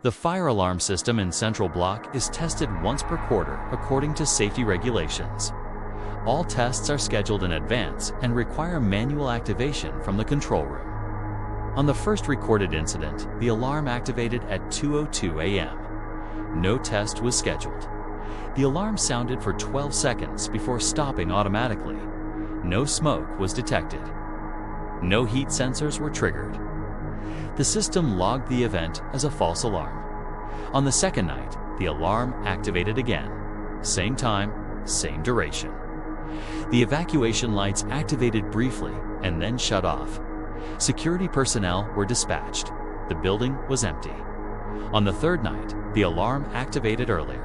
The fire alarm system in Central Block is tested once per quarter according to safety regulations. All tests are scheduled in advance and require manual activation from the control room. On the first recorded incident, the alarm activated at 2:02 a.m. No test was scheduled. The alarm sounded for 12 seconds before stopping automatically. No smoke was detected. No heat sensors were triggered. The system logged the event as a false alarm. On the second night, the alarm activated again. Same time, same duration. The evacuation lights activated briefly and then shut off. Security personnel were dispatched. The building was empty. On the third night, the alarm activated earlier,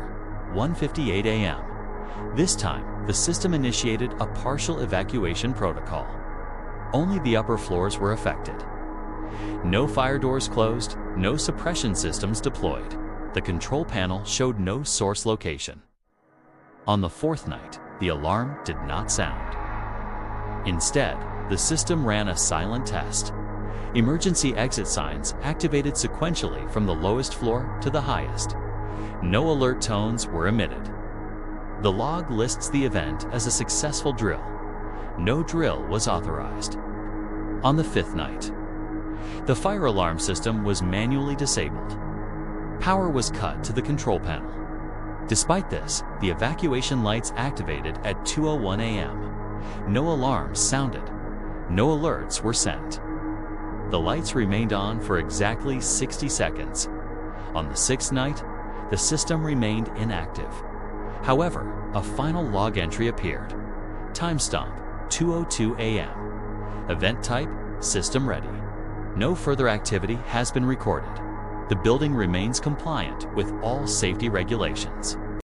1:58 a.m. This time, the system initiated a partial evacuation protocol. Only the upper floors were affected. No fire doors closed, no suppression systems deployed. The control panel showed no source location. On the fourth night, the alarm did not sound. Instead, the system ran a silent test. Emergency exit signs activated sequentially from the lowest floor to the highest. No alert tones were emitted. The log lists the event as a successful drill. No drill was authorized. On the fifth night, the fire alarm system was manually disabled. Power was cut to the control panel. Despite this, the evacuation lights activated at 2:01 a.m. No alarms sounded. No alerts were sent. The lights remained on for exactly 60 seconds. On the sixth night, the system remained inactive. However, a final log entry appeared. Timestamp 2:02 a.m. Event type, system ready. No further activity has been recorded. The building remains compliant with all safety regulations.